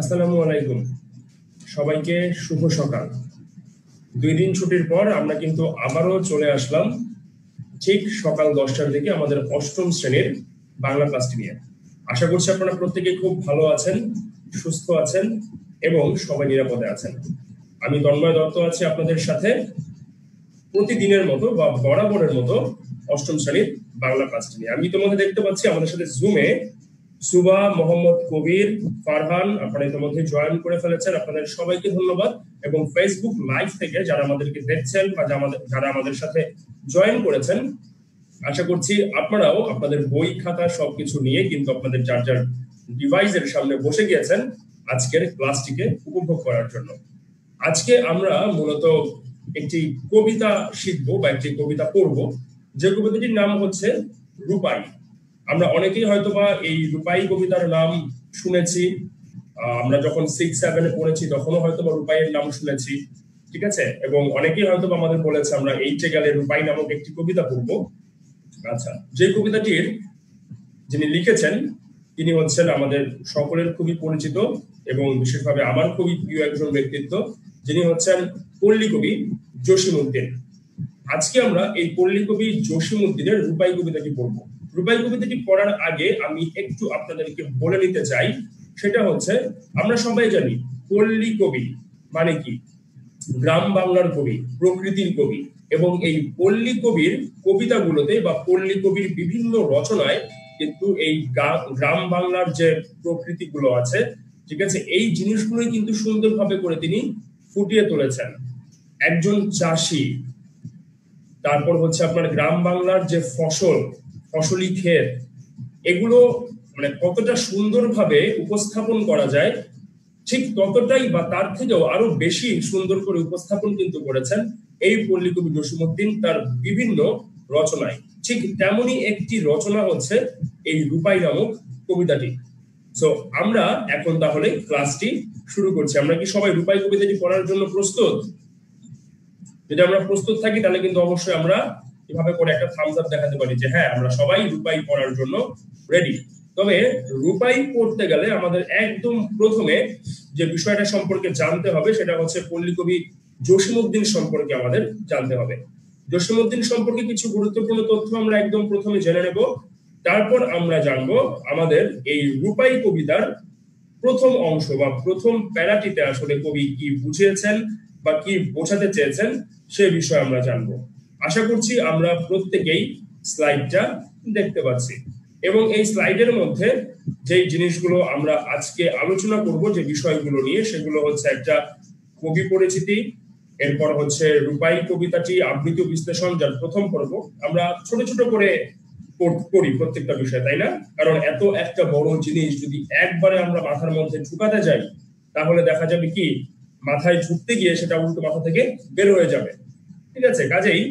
আসসালামু আলাইকুম, সবাইকে শুভ সকাল। 2 দিন ছুটির পর আমরা কিন্তু আবারও চলে আসলাম ঠিক সকাল 10টার দিকে আমাদের অষ্টম শ্রেণীর বাংলা ক্লাসটি নিয়ে। আশা করছি আপনারা প্রত্যেকে খুব ভালো আছেন, সুস্থ আছেন এবং সবাই নিরাপদে আছেন। আমি তন্ময় দত্ত আছি আপনাদের সাথে প্রতিদিনের মতো বা বরাবরের মতো অষ্টম শ্রেণীর বাংলা ক্লাসটি নিয়ে। আমি ইতিমধ্যে দেখতে পাচ্ছি আমাদের সাথে জুমে সুবা, মোহাম্মদ কবির, ফারহান আপনারা ইতিমধ্যে জয়েন করে ফেলেছেন। আপনাদের সবাইকে ধন্যবাদ। এবং ফেসবুক লাইভ থেকে যারা আমাদেরকে দেখছেন বা যারা আমাদের সাথে জয়েন করেছেন, আশা করছি আপনারাও আপনাদের বই খাতা সবকিছু নিয়ে কিন্তু আপনাদের যার যার ডিভাইসের সামনে বসে গিয়েছেন আজকের ক্লাসটিকে উপভোগ করার জন্য। আজকে আমরা মূলত একটি কবিতা শিখবো বা একটি কবিতা পড়বো, যে কবিতাটির নাম হচ্ছে রূপাই। আমরা অনেকেই হয়তোবা এই রূপাই কবিতার নাম শুনেছি। আমরা যখন 6-7-এ পড়েছি তখনও হয়তোবা রূপাইয়ের নাম শুনেছি, ঠিক আছে। এবং অনেকেই হয়তোবা আমাদের বলেছে আমরা 8-এ গেলে রূপাই নামক একটি কবিতা পড়বো। আচ্ছা, যে কবিতাটির যিনি লিখেছেন তিনি হচ্ছেন আমাদের সকলের খুবই পরিচিত এবং বিশেষভাবে আমার খুবই প্রিয় একজন ব্যক্তিত্ব, যিনি হচ্ছেন পল্লী কবি জসিমউদ্দিন। আজকে আমরা এই পল্লী কবি জসিমউদ্দিনের রূপাই কবিতাটি পড়বো। রূপাই কবিতাটি পড়ার আগে আমি একটু আপনাদেরকে বলে নিতে চাই, সেটা হচ্ছে আমরা সবাই জানি পল্লী কবি মানে কি, গ্রাম বাংলার কবি, প্রকৃতির কবি। এবং এই পল্লী কবির কবিতাগুলোতে বা পল্লী কবির বিভিন্ন রচনায় কিন্তু এই গ্রাম বাংলার যে প্রকৃতিগুলো আছে, ঠিক আছে, এই জিনিসগুলোই কিন্তু সুন্দরভাবে করে তিনি ফুটিয়ে তুলেছেন। একজন চাষি, তারপর হচ্ছে আপনার গ্রাম বাংলার যে ফসলি ক্ষেত, এগুলো মানে কতটা সুন্দরভাবে উপস্থাপন করা যায়, ঠিক ততটাই বা তার থেকেও আরো বেশি সুন্দর করে উপস্থাপন কিন্তু করেছেন এই পল্লী কবি জসিমউদ্দিন তার বিভিন্ন রচনায়। ঠিক তেমনই একটি রচনা হচ্ছে এই রূপাই নামক কবিতাটি। সো আমরা এখন তাহলে ক্লাসটি শুরু করছি। আমরা কি সবাই রূপাই কবিতাটি পড়ার জন্য প্রস্তুত? যদি আমরা প্রস্তুত থাকি তাহলে কিন্তু অবশ্যই আমরা এভাবে করে একটা থামস আপ দেখাতে পারি যে হ্যাঁ, আমরা সবাই রূপাই পড়ার জন্য রেডি। তবে রূপাই পড়তে গেলে আমাদের একদম প্রথমে যে বিষয়টা সম্পর্কে জানতে হবে সেটা হচ্ছে পল্লী কবি জসিমউদ্দিন সম্পর্কে আমাদের জানতে হবে। জসিমউদ্দিন সম্পর্কে কিছু গুরুত্বপূর্ণ তথ্য আমরা একদম প্রথমে জেনে নেব। তারপর আমরা জানবো আমাদের এই রূপাই কবিতার প্রথম অংশ বা প্রথম প্যারাটিতে আসলে কবি কি বুঝিয়েছেন বা কি বোঝাতে চেয়েছেন সে বিষয়ে আমরা জানবো। আশা করছি আমরা প্রত্যেকেই স্লাইডটা দেখতে পাচ্ছি এবং এই স্লাইডের মধ্যে যে জিনিসগুলো আমরা আজকে আলোচনা করব, যে বিষয়গুলো নিয়ে, সেগুলো হচ্ছে একটা কবি পরিচিতি, এরপর হচ্ছে রূপাই কবিতাটি আবৃত্তি বিশ্লেষণ, যার প্রথম পর্ব। আমরা ছোট ছোট করে পড়ি প্রত্যেকটা বিষয়, তাই না? কারণ এত একটা বড় জিনিস যদি একবারে আমরা মাথার মধ্যে ঢুকাতে যাই তাহলে দেখা যাবে কি মাথায় ঢুকতে গিয়ে সেটা উল্টো মাথা থেকে বের হয়ে যাবে, ঠিক আছে। কাজেই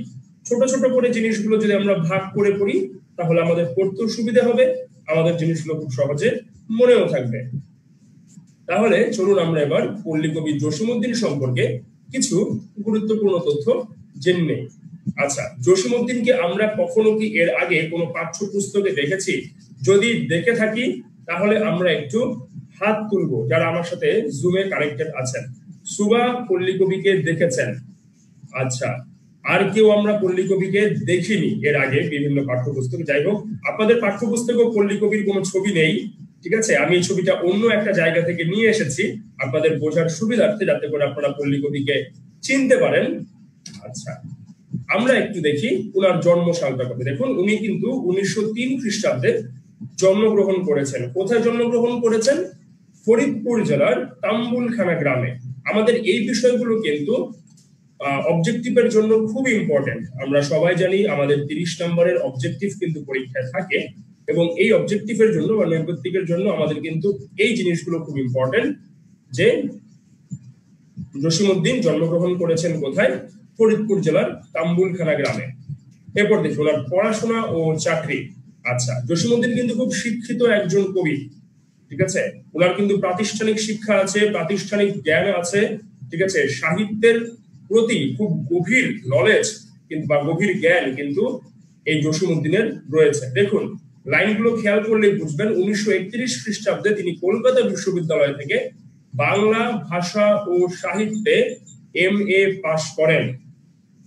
ছোট ছোট করে জিনিসগুলো যদি আমরা ভাগ করে পড়ি তাহলে আমাদের পড়তেও সুবিধা হবে, আমাদের জিনিসগুলো খুব সহজে মনেও থাকবে। তাহলে চলুন আমরা এবার পল্লী কবি জসিমউদ্দিন সম্পর্কে কিছু গুরুত্বপূর্ণ তথ্য জেনে নেই। আচ্ছা, জসিমউদ্দিনকে আমরা কখনো কি এর আগে কোনো পাঠ্যপুস্তকে দেখেছি? যদি দেখে থাকি তাহলে আমরা একটু হাত তুলবো যারা আমার সাথে জুমে কানেক্টেড আছেন। সুবা পল্লী কবিকে দেখেছেন? আচ্ছা, আর কেউ আমরা পল্লী কবিকে দেখিনি এর আগে বিভিন্ন পাঠ্যপুস্তকে? যাই হোক, আপনাদের পাঠ্যপুস্তকেও পল্লী কবির কোনো ছবি নেই, ঠিক আছে। আমি এই ছবিটা অন্য একটা জায়গা থেকে নিয়ে এসেছি আপনাদের বোঝার সুবিধার্থে, যাতে করে আপনারা পল্লী কবিকে চিনতে পারেন। আচ্ছা, আমরা একটু দেখি উনার জন্ম সালটা কত। দেখুন, উনি কিন্তু 1903 খ্রিস্টাব্দে জন্মগ্রহণ করেছেন। কোথায় জন্মগ্রহণ করেছেন? ফরিদপুর জেলার তাম্বুলখানা গ্রামে। আমাদের এই বিষয়গুলো কিন্তু অবজেক্টিভের জন্য খুব ইম্পর্টেন্ট। আমরা সবাই জানি আমাদের 30 নম্বরের অবজেক্টিভ কিন্তু পরীক্ষায় থাকে এবং এই অবজেক্টিভের জন্য বা নৈর্ব্যক্তিকের জন্য আমাদের কিন্তু এই জিনিসগুলো খুব ইম্পর্টেন্ট, যে জসিমউদ্দিন জন্মগ্রহণ করেছেন কোথায়? ফরিদপুর জেলার তাম্বুলখানা গ্রামে। এরপর দেখুন ওনার পড়াশোনা ও চাকরি। আচ্ছা, জসিমউদ্দিন কিন্তু খুব শিক্ষিত একজন কবি, ঠিক আছে। ওনার কিন্তু প্রাতিষ্ঠানিক শিক্ষা আছে, প্রাতিষ্ঠানিক জ্ঞান আছে, ঠিক আছে। সাহিত্যের প্রতি খুব গভীর নলেজ কিন্তু বা গভীর জ্ঞান কিন্তু এই জসিমউদ্দিনের রয়েছে। দেখুন লাইনগুলো খেয়াল করলে বুঝবেন, 1931 খ্রিস্টাব্দে তিনি কলকাতা বিশ্ববিদ্যালয় থেকে বাংলা ভাষা ও সাহিত্যে MA পাশ করেন।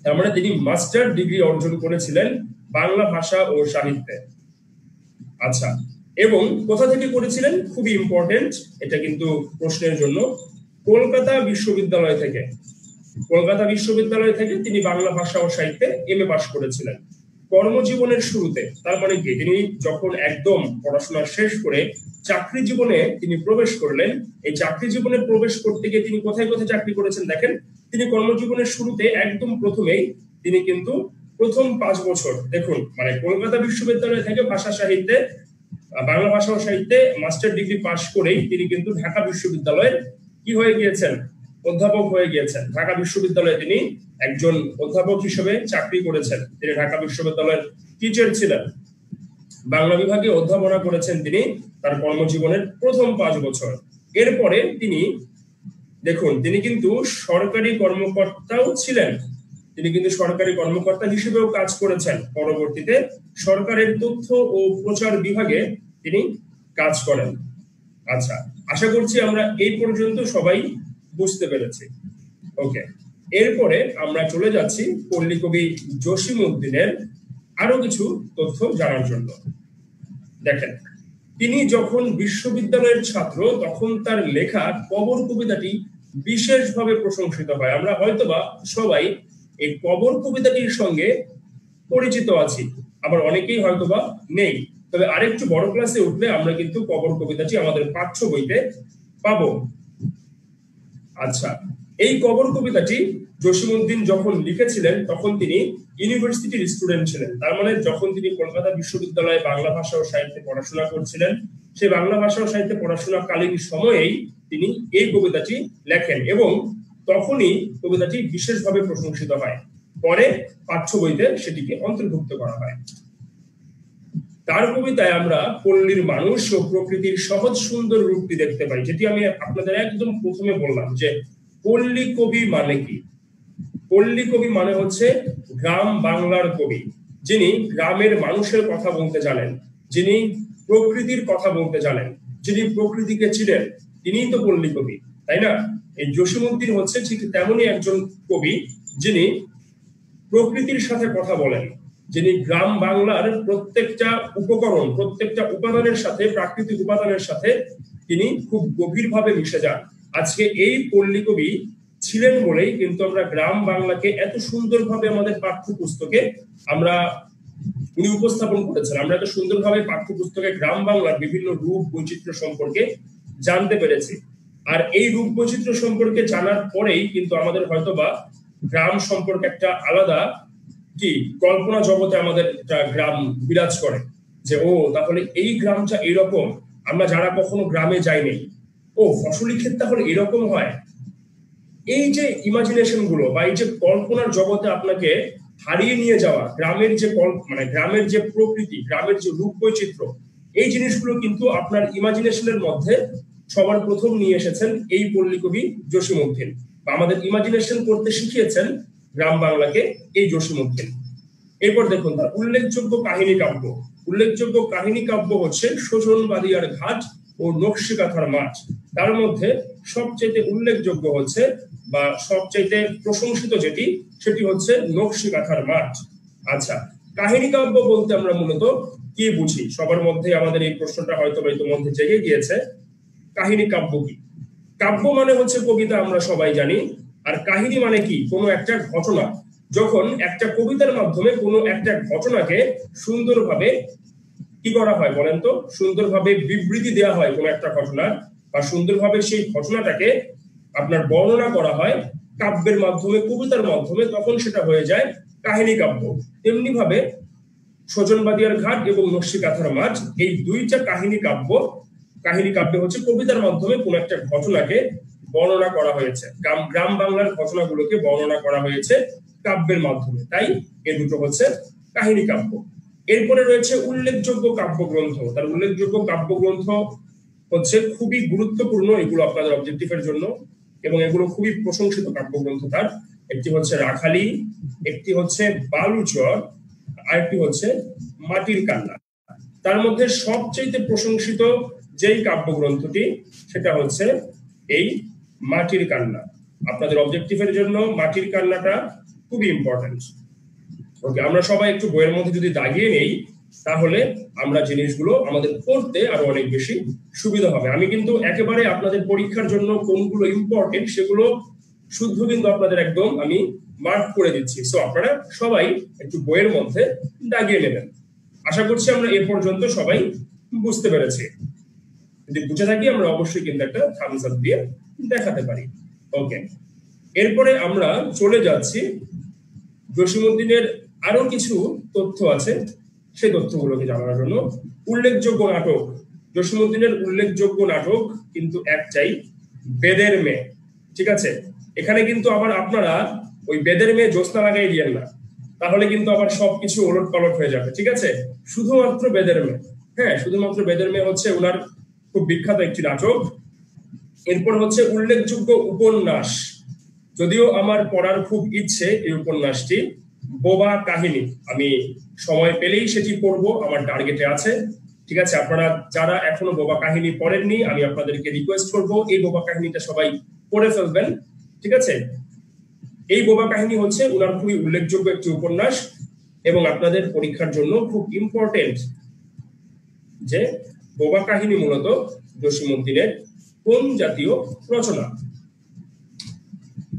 তার মানে তিনি মাস্টার ডিগ্রি অর্জন করেছিলেন বাংলা ভাষা ও সাহিত্যে। আচ্ছা, এবং কোথা থেকে করেছিলেন, খুবই ইম্পর্টেন্ট, এটা কিন্তু প্রশ্নের জন্য, কলকাতা বিশ্ববিদ্যালয় থেকে। কলকাতা বিশ্ববিদ্যালয় থেকে তিনি বাংলা ভাষা ও সাহিত্যে MA পাশ করেছিলেন। কর্মজীবনের শুরুতে, তার মানে কি, তিনি যখন একদম পড়াশোনা শেষ করে চাকরি জীবনে তিনি প্রবেশ করলেন, এই চাকরি জীবনে প্রবেশ করতে গিয়ে তিনি কোথায় কোথায় চাকরি করেছেন দেখেন। তিনি কর্মজীবনের শুরুতে একদম প্রথমেই তিনি কিন্তু প্রথম 5 বছর, দেখুন, মানে কলকাতা বিশ্ববিদ্যালয় থেকে ভাষা সাহিত্যে, বাংলা ভাষা ও সাহিত্যে মাস্টার ডিগ্রি পাশ করেই তিনি কিন্তু ঢাকা বিশ্ববিদ্যালয়ের কি হয়ে গিয়েছেন, অধ্যাপক হয়ে গিয়েছেন। ঢাকা বিশ্ববিদ্যালয়ে তিনি একজন অধ্যাপক হিসেবে চাকরি করেছেন। তিনি ঢাকা বিশ্ববিদ্যালয়ের টিচার ছিলেন, বাংলা বিভাগে অধ্যাপনা করেছেন তিনি তার কর্মজীবনের প্রথম 5 বছর। এরপরে তিনি দেখুন, তিনি কিন্তু সরকারি কর্মকর্তাও ছিলেন, তিনি কিন্তু সরকারি কর্মকর্তা হিসেবেও কাজ করেছেন। পরবর্তীতে সরকারের তথ্য ও প্রচার বিভাগে তিনি কাজ করেন। আচ্ছা, আশা করছি আমরা এই পর্যন্ত সবাই বুঝতে পেরেছি। ওকে, এরপরে আমরা চলে যাচ্ছি পল্লীকবি জসিমউদ্দিনের আরো কিছু তথ্য জানার জন্য। দেখেন, তিনি যখন বিশ্ববিদ্যালয়ের ছাত্র তখন তার লেখা কবর কবিতাটি বিশেষভাবে প্রশংসিত হয়। আমরা হয়তোবা সবাই এই কবর কবিতাটির সঙ্গে পরিচিত আছি, আবার অনেকেই হয়তোবা নেই। তবে আরেকটু বড় ক্লাসে উঠলে আমরা কিন্তু কবর কবিতাটি আমাদের পাঠ্য বইতে পাবো। আচ্ছা, এই কবর কবিতাটি জসিমউদ্দিন যখন লিখেছিলেন তখন তিনি ইউনিভার্সিটির স্টুডেন্ট ছিলেন। তার মানে যখন তিনি কলকাতা বিশ্ববিদ্যালয়ে বাংলা ভাষা ও সাহিত্যে পড়াশোনা করছিলেন, সেই বাংলা ভাষা ও সাহিত্যে পড়াশোনাকালীন সময়েই তিনি এই কবিতাটি লেখেন এবং তখনই কবিতাটি বিশেষভাবে প্রশংসিত হয়। পরে পাঠ্য বইতে সেটিকে অন্তর্ভুক্ত করা হয়। তার কবিতায় আমরা পল্লীর মানুষ ও প্রকৃতির সহজ সুন্দর রূপটি দেখতে পাই, যেটি আমি আপনাদের একদম প্রথমে বললাম যে পল্লী কবি মানে কি। পল্লী কবি মানে হচ্ছে গ্রাম বাংলার কবি, যিনি গ্রামের মানুষের কথা বলতে জানেন, যিনি প্রকৃতির কথা বলতে জানেন, যিনি প্রকৃতিকে চিনেন, তিনিই তো পল্লী কবি, তাই না? এই জসিমউদ্দিন হচ্ছে ঠিক তেমনই একজন কবি, যিনি প্রকৃতির সাথে কথা বলেন, যিনি গ্রাম বাংলার প্রত্যেকটা উপকরণ, প্রত্যেকটা উপাদানের সাথে, প্রাকৃতিক উপাদানের সাথে তিনি খুব গভীরভাবে মিশে যান। আজকে এই পল্লী কবি ছিলেন বলেই কিন্তু আমরা গ্রাম বাংলাকে এত সুন্দরভাবে আমাদের পাঠ্যপুস্তকে আমরা উনি উপস্থাপন করেছেন। আমরা এত সুন্দরভাবে পাঠ্যপুস্তকে গ্রাম বাংলার বিভিন্ন রূপ বৈচিত্র্য সম্পর্কে জানতে পেরেছি। আর এই রূপ বৈচিত্র্য সম্পর্কে জানার পরেই কিন্তু আমাদের হয়তোবা গ্রাম সম্পর্কে একটা আলাদা কি কল্পনা জগতে আমাদের গ্রাম বিরাজ করে, যে ও তাহলে এই গ্রামটা এরকম, আমরা যারা কখনো গ্রামে যাইনি, ও ফসলি ক্ষেত তাহলে এরকম হয়। এই যে ইমাজিনেশন গুলো বা এই যে কল্পনার জগতে আপনাকে হারিয়ে নিয়ে যাওয়া, গ্রামের যে মানে গ্রামের যে প্রকৃতি, গ্রামের যে রূপ বৈচিত্র্য, এই জিনিসগুলো কিন্তু আপনার ইমাজিনেশনের মধ্যে সবার প্রথম নিয়ে এসেছেন এই পল্লী কবি জসিমউদ্দিন, বা আমাদের ইমাজিনেশন করতে শিখিয়েছেন গ্রাম বাংলাকে এই জসিমউদ্দিন। এরপর দেখুন তার উল্লেখযোগ্য কাহিনী কাব্য। উল্লেখযোগ্য কাহিনী কাব্য হচ্ছে শোষণবাদীর ঘাট ও নকশিকাঁথার মাঠ। তার মধ্যে সবচেয়ে উল্লেখযোগ্য হচ্ছে বা সবচেয়ে প্রশংসিত যেটি, সেটি হচ্ছে নকশিকাঁথার মাঠ। আচ্ছা, কাহিনী কাব্য বলতে আমরা মূলত কি বুঝি? সবার মধ্যে আমাদের এই প্রশ্নটা হয়তো ইতিমধ্যে জেগে গিয়েছে। কাহিনী কাব্য কি? কাব্য মানে হচ্ছে কবিতা, আমরা সবাই জানি। আর কাহিনী মানে কি? কোনো একটা ঘটনা। যখন একটা কবিতার মাধ্যমে কোনো একটা ঘটনাকে সুন্দরভাবে কি করা হয় বলেন তো, সুন্দরভাবে বিবৃতি দেওয়া হয় কোনো একটা ঘটনার, বা সুন্দরভাবে সেই ঘটনাটাকে আপনার বর্ণনা করা হয় কাব্যের মাধ্যমে, কবিতার মাধ্যমে, তখন সেটা হয়ে যায় কাহিনী কাব্য। তেমনি ভাবে শোষণবাদীর ঘাট এবং নকশিকাঁথার মাঠ, এই দুইটা কাহিনী কাব্য। কাহিনী কাব্যে হচ্ছে কবিতার মাধ্যমে কোন একটা ঘটনাকে বর্ণনা করা হয়েছে, গ্রাম বাংলার ঘটনাগুলোকে বর্ণনা করা হয়েছে কাব্যের মাধ্যমে, তাই এ দুটো হচ্ছে কাহিনী কাব্য। এরপরে রয়েছে উল্লেখযোগ্য কাব্যগ্রন্থ। তার উল্লেখযোগ্য কাব্যগ্রন্থ হচ্ছে খুবই গুরুত্বপূর্ণ, এগুলো আপনাদের অবজেক্টিভের জন্য, এবং এগুলো খুবই প্রশংসিত কাব্যগ্রন্থ। তার একটি হচ্ছে রাখালি, একটি হচ্ছে বালুচর, আরেকটি হচ্ছে মাটির কান্না। তার মধ্যে সবচেয়ে প্রশংসিত যেই কাব্যগ্রন্থটি, সেটা হচ্ছে এই মাটির কান্না। আপনাদের অবজেক্টিভের জন্য মাটির কান্নাটা খুবই ইম্পর্টেন্ট। ওকে, আমরা সবাই একটু বইয়ের মধ্যে যদি দাগিয়ে নেই তাহলে আমরা জিনিসগুলো আমাদের পড়তে আরো অনেক বেশি সুবিধা হবে। আমি কিন্তু একেবারে আপনাদের পরীক্ষার জন্য কোনগুলো ইম্পর্টেন্ট সেগুলো শুদ্ধ কিন্তু আপনাদের একদম আমি মার্ক করে দিচ্ছি। সো আপনারা সবাই একটু বইয়ের মধ্যে দাগিয়ে নেবেন। আশা করছি আমরা এ পর্যন্ত সবাই বুঝতে পেরেছি। যদি বুঝে থাকি আমরা অবশ্যই কিন্তু একটা থামস আপ দিয়ে দেখাতে পারি। ওকে, এরপরে আমরা চলে যাচ্ছি জসীমউদ্দিনের আরো কিছু তথ্য আছে, সেই তথ্যগুলোকে জানার জন্য। উল্লেখযোগ্য নাটক, জসীমউদ্দিনের উল্লেখযোগ্য নাটক কিন্তু একটাই, বেদের মেয়ে। ঠিক আছে, এখানে কিন্তু আবার আপনারা ওই বেদের মেয়ে জ্যোৎস্না লাগাই দিয়েন না, তাহলে কিন্তু আবার সবকিছু ওলট পালট হয়ে যাবে। ঠিক আছে, শুধুমাত্র বেদের মেয়ে। হ্যাঁ, শুধুমাত্র বেদের মেয়ে হচ্ছে ওনার খুব বিখ্যাত একটি নাটক। এরপর হচ্ছে উল্লেখযোগ্য উপন্যাস, যদিও আমার পড়ার খুব ইচ্ছে এই উপন্যাসটি, বোবা কাহিনী। আমি সময় পেলেই সেটি পড়বো, আমার টার্গেটে আছে। ঠিক আছে, আপনারা যারা এখনো বোবা কাহিনী পড়েননি আমি আপনাদেরকে রিকোয়েস্ট করবো এই বোবা কাহিনীটা সবাই পড়ে ফেলবেন। ঠিক আছে, এই বোবা কাহিনী হচ্ছে ওনার খুবই উল্লেখযোগ্য একটি উপন্যাস এবং আপনাদের পরীক্ষার জন্য খুব ইম্পর্টেন্ট যে বোবা কাহিনী মূলত জসীমউদ্দিনের কোন জাতীয় রচনা।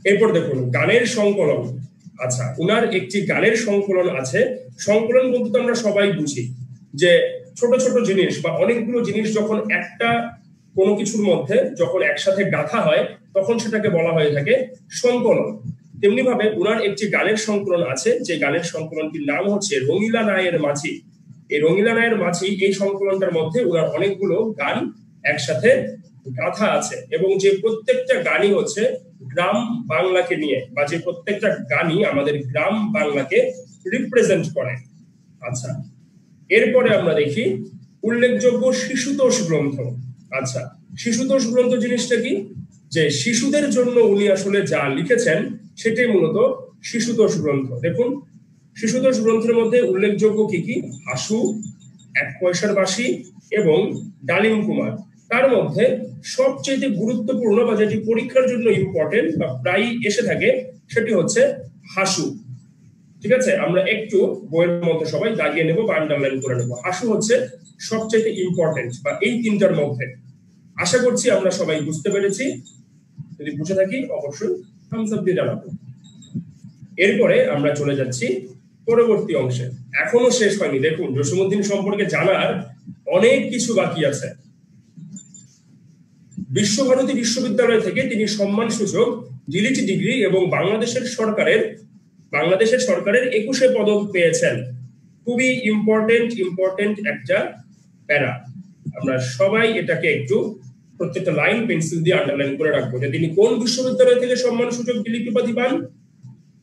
এরপর দেখুন গানের সংকলন। আচ্ছা, উনার একটি গানের সংকলন আছে। সংকলন বলতে আমরা সবাই বুঝি যে ছোট ছোট জিনিস বা অনেকগুলো জিনিস যখন একটা কোনো কিছুর মধ্যে যখন একসাথে গাঁথা হয় তখন সেটাকে বলা হয়ে থাকে সংকলন। তেমনি ভাবে উনার একটি গানের সংকলন আছে, যে গানের সংকলনটির নাম হচ্ছে রঙিলা নায়ের মাঝি। এই রঙিলা নায়ের মাঝি এই সংকলনটার মধ্যে উনার অনেকগুলো গান একসাথে গাথা আছে এবং যে প্রত্যেকটা গানই হচ্ছে গ্রাম বাংলাকে নিয়ে, বা যে প্রত্যেকটা গানই আমাদের গ্রাম বাংলাকে রিপ্রেজেন্ট করে। আচ্ছা, এরপরে আমরা দেখি উল্লেখযোগ্য শিশুতোষ গ্রন্থ। আচ্ছা, শিশুতোষ গ্রন্থ জিনিসটা কি? যে শিশুদের জন্য উনি আসলে যা লিখেছেন সেটাই মূলত শিশুতোষ গ্রন্থ। দেখুন শিশুতোষ গ্রন্থের মধ্যে উল্লেখযোগ্য কি কি? হাসু, এক পয়সার বাঁশি এবং ডালিম কুমার। তার মধ্যে সবচেয়ে গুরুত্বপূর্ণ বা যেটি পরীক্ষার জন্য ইম্পর্টেন্ট বা প্রায় এসে থাকে সেটি হচ্ছে হাসু। ঠিক আছে, আমরা একটু বইয়ের মধ্যে সবাই দাগিয়ে নেব বা আন্ডারলাইন করে নেব। হাসু হচ্ছে সবচেয়ে ইম্পর্টেন্ট বা এই তিনটার মধ্যে। আশা করছি আমরা সবাই বুঝতে পেরেছি। যদি বুঝে থাকি অবশ্যই থামস আপ দিয়ে জানাবো। এরপরে আমরা চলে যাচ্ছি পরবর্তী অংশে। এখনো শেষ হয়নি। দেখুন জসীমউদ্দিন সম্পর্কে জানার অনেক কিছু বাকি আছে। বিশ্বভারতী বিশ্ববিদ্যালয় থেকে তিনি সম্মানসূচক ডিলিট ডিগ্রি এবং বাংলাদেশের সরকারের 21শে পদক পেয়েছেন। খুবই ইম্পর্টেন্ট একটা প্যারা। আমরা সবাই এটাকে একটু প্রত্যেকটা লাইন পেন্সিল দিয়ে আন্ডারলাইন করে রাখবো যে তিনি কোন বিশ্ববিদ্যালয় থেকে সম্মানসূচক ডিলিট উপাধি পান?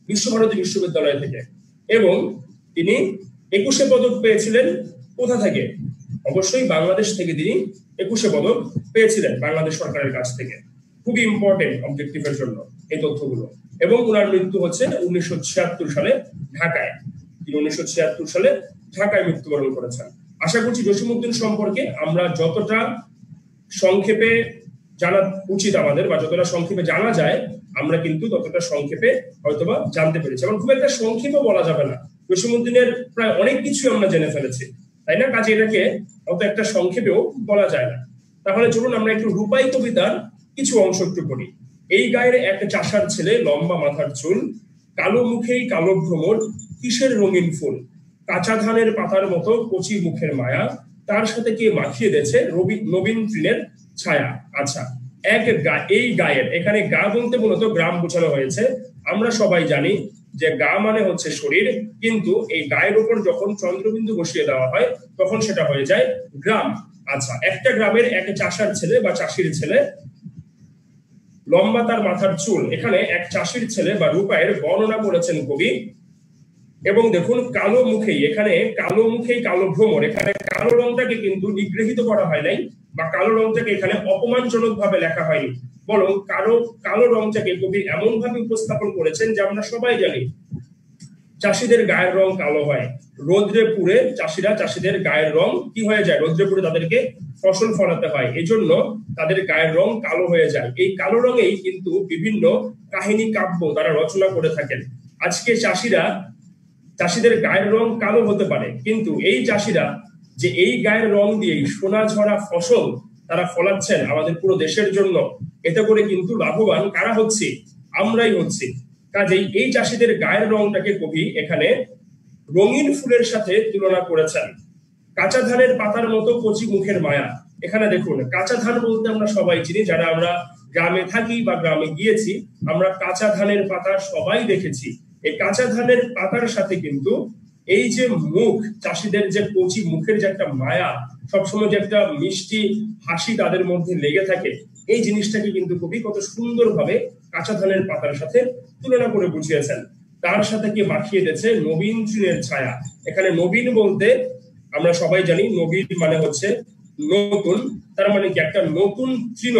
বিশ্বভারতী বিশ্ববিদ্যালয় থেকে। এবং তিনি 21শে পদক পেয়েছিলেন কোথা থেকে? অবশ্যই বাংলাদেশ থেকে তিনি 21শে পদক পেয়েছিলেন, বাংলাদেশ সরকারের কাছ থেকে। খুবই ইম্পর্টেন্ট অবজেক্টিভের জন্য এই তথ্যগুলো। এবং ওনার মৃত্যু হচ্ছে 1976 সালে ঢাকায়। তিনি 1976 সালে ঢাকায় মৃত্যুবরণ করেছেন। আশা করছি জসীমউদ্দিন সম্পর্কে আমরা যতটা সংক্ষেপে জানা উচিত আমাদের বা যতটা সংক্ষেপে জানা যায় আমরা কিন্তু ততটা সংক্ষেপে হয়তোবা জানতে পেরেছি। এবং খুব একটা সংক্ষেপে বলা যাবে না, জসীমউদ্দিনের প্রায় অনেক কিছু আমরা জেনে ফেলেছি, তাই না? কাজে এটাকে অত একটা সংক্ষেপেও বলা যায় না। তাহলে চলুন আমরা একটু রূপাই কবিতার কিছু অংশ একটু পড়ি। এই গায়ের এক চাষার ছেলে, লম্বা মাথার চুল, কালো মুখেই কালো ভ্রমর, কিসের রঙিন ফুল, কাঁচা ধানের পাতার মতো কচি মুখের মায়া, তার সাথে কে মাখিয়ে দিয়েছে নবীন তৃণের ছায়া। আচ্ছা, এই গায়ের, এখানে গা বলতে মূলত গ্রাম বোঝানো হয়েছে। আমরা সবাই জানি যে গা মানে হচ্ছে শরীর, কিন্তু এই গায়ের উপর যখন চন্দ্রবিন্দু বসিয়ে দেওয়া হয় তখন সেটা হয়ে যায় গ্রাম। আচ্ছা, একটা গ্রামের এক চাষার ছেলে বা চাষির ছেলে, লম্বা তার মাথার চুল। এখানে এক চাষির ছেলে বা রূপায়ের বর্ণনা করেছেন কবি। এবং দেখুন কালো মুখেই, এখানে কালো মুখেই কালো ভ্রমর, এখানে কালো রংটাকে কিন্তু নিগৃহীত করা হয় নাই বা কালো রংটাকে এখানে অপমানজনক ভাবে লেখা হয়নি, বরং কালো রংটাকে কবি এমন ভাবে উপস্থাপন করেছেন যে আমরা সবাই জানি চাষিদের গায়ের রং কালো হয়। রোদ্রে পুড়ে চাষিদের গায়ের রং কি হয়ে যায়? রোদ্রে পুড়ে তাদেরকে ফসল ফলাতে হয়, এজন্য তাদের গায়ের রং কালো হয়ে যায়। এই কালো রঙেই কিন্তু বিভিন্ন কাহিনী কাব্য তারা রচনা করে থাকেন। আজকে চাষিদের গায়ের রং কালো হতে পারে, কিন্তু এই চাষিরা যে এই গায়ের রং দিয়েই সোনা ঝরা ফসল তারা ফলাচ্ছেন আমাদের পুরো দেশের জন্য, এতে করে কিন্তু লাভবান কারা হচ্ছে? আমরাই হচ্ছি। কাজেই এই চাষিদের গায়ের রংটাকে কবি এখানে রঙিন ফুলের সাথে তুলনা করেছেন। কাঁচা ধানের পাতার মতো কচি মুখের মায়া। এখানে দেখুন, কাঁচা ধান বলতে আমরা সবাই চিনি, যারা আমরা গ্রামে থাকি বা গ্রামে গিয়েছি আমরা কাঁচা ধানের পাতা সবাই দেখেছি। এই কাঁচা ধানের পাতার সাথে কিন্তু এই যে মুখ, চাষিদের যে কচি মুখের যে একটা মায়া, সবসময় যে একটা মিষ্টি হাসি তাদের মধ্যে লেগে থাকে, এই জিনিসটাকে কিন্তু কবি কত সুন্দরভাবে কাঁচা ধানের পাতার সাথে তুলনা করে বুঝিয়েছেন। তার সাথে কি মাখিয়ে দিয়েছে নবীন তৃণের ছায়া। এখানে নবীন বলতে আমরা সবাই জানি নবীন মানে হচ্ছে নতুন, তার মানে কি একটা নতুন তৃণ